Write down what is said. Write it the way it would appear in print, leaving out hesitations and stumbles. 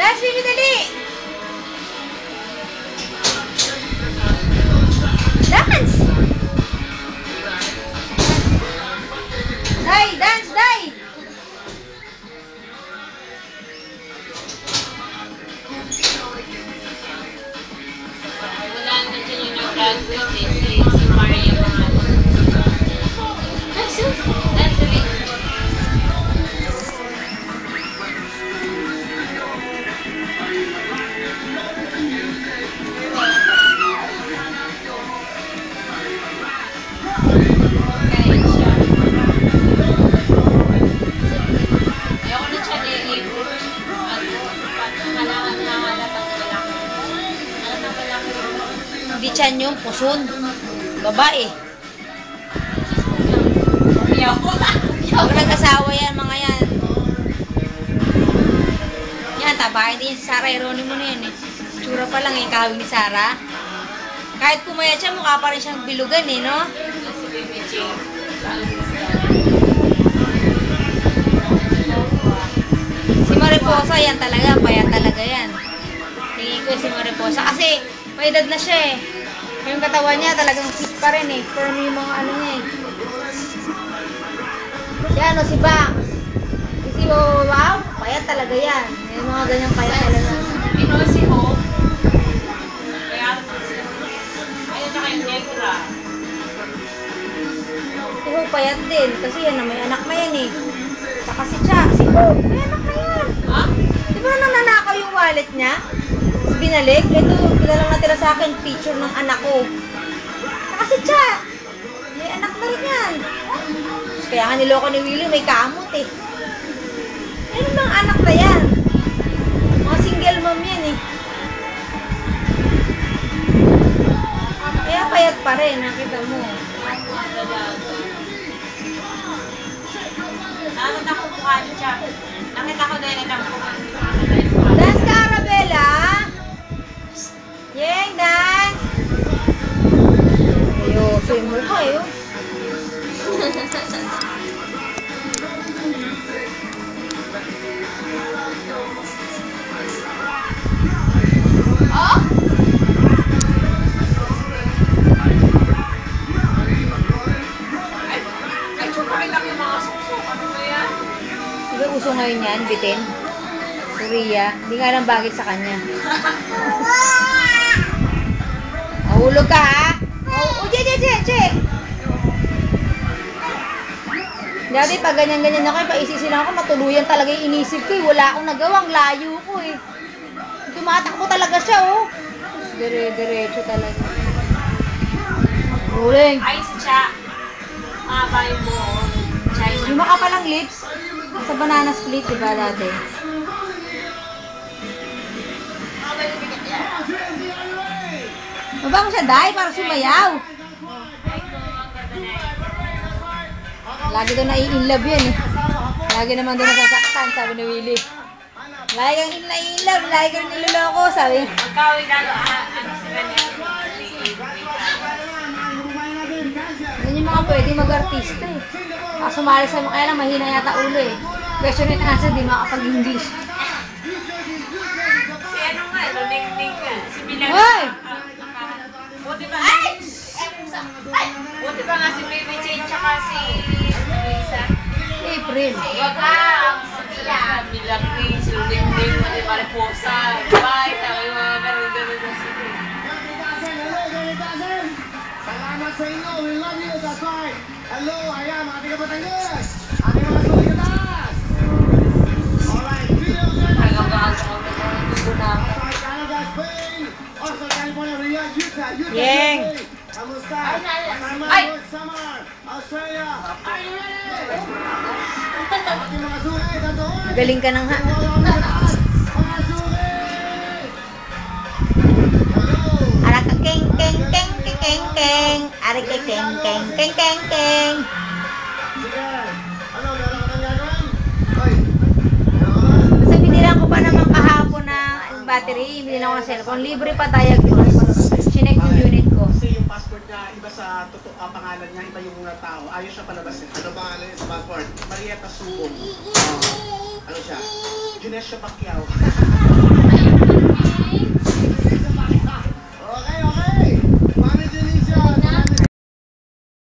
Dance, baby, dali! Dance! Day, dance, day! Wala na dyan yung nag-graduate eh. Si Maria pangalan. Dance ulit. Hindi tiyan yung puson. Babae. Huwag nag-asawa yan, mga yan. Yan, tabahin din si Sarah. Irony mo na yan eh. Tsura pa lang eh, kahawin ni Sarah. Kahit pumayat siya, mukha pa rin siyang bilugan eh, no? Si Mariposa, yan talaga. Payat talaga yan. Tingin ko si Mariposa. Kasi, may edad na siya eh. Yung katawan niya talagang fit pa rin eh. Firm yung mga ano niya eh. Si ano, si Bang. Si Wow, payat talaga yan. May mga ganyang payat talaga. Ito si Hope. Kaya, ayun na kayo negra. Si Hope payat din. Kasi yan na, may anak na yan eh. Saka si Cha. Si Hope, may anak na yan. Ha? Di ba nananakaw yung wallet niya? Binalik? Ito, pinalang natira sa akin picture ng anak ko. Saka si Cha. May anak na rin yan. Kaya nga niloko ni Willie, may kamot eh. Ano bang anak na yan? Mga single mom yan eh. Kaya payat pa rin, nakita mo. Nakita ko mukha niya siya. Nakita ko din ang mukha niya. Dance ka, Arabella! Yeng, dance! Ayo, so yung mukha eh. Oh? Ay, chupakin lang yung mga suksok. Ano ba yan? Diba uso ngayon yan, bitin? Korea. Hindi nga lang bagay sa kanya. Mahulog ka ha? Oh, che! Dati pag ganyan-ganyan ako, paisisi lang ako, matuluyan talaga yung inisip ko eh. Wala akong nagawang, layo ko eh. Tumatakbo talaga siya oh. Dire-diretso talaga. Huling. Ay, si Cha. Mabay mo. Yung makapalang lips, sa banana split, diba dati? Mabang siya, Day, para sumayaw. Lagi daw na-i-inlove yun eh. Lagi naman daw nasasaktan, sabi ni Willie. Lagi kang in-love, lagi kang niloloko, sabi. Magkawin na ano sila niya. Yan yung mga pwede mag-artista eh. Sumali sa mga, kaya lang mahina yata ulo eh. Question and answer, di makapag-English. Si ano nga, luning-ning nga. Si Milan. Hoy! Buti ba? Ay! Buti ba nga si Baby Jane tsaka si Luisa? April. Wag si Milan Ring, si luning-ning, si Mariposa. Bye! Sabi mga ganun-ganun na sila. Salamat sa inyo. We love you. That's right. Hello, ayan, mga taga Batangas. Ating mga sulit sa taas. Alright, video good. Outside Canada, Spain. Also California, Riyadh, Utah, Yeng. USA. Kamusta? Kasama, North Summer, Australia. Are you ready? Ating mga sulit, nandoon. Galing ka nang ha. Mga sulit. Hello. Araka keng. Araka keng. Sige. Ano, meron ka nang gagawin? Hoy. Meron ka ba? Kasi binilang ko pa naman kahapon na battery, binilang ko ng cellphone. Libre pa tayo yun. Chinek yung unit ko. Kasi yung passport niya, iba sa pangalan niya, iba yung mga tao. Ayaw siya palabas eh. Ano pangalan niya sa passport? Marietta Subong. Ano siya? Junesio Pacquiao.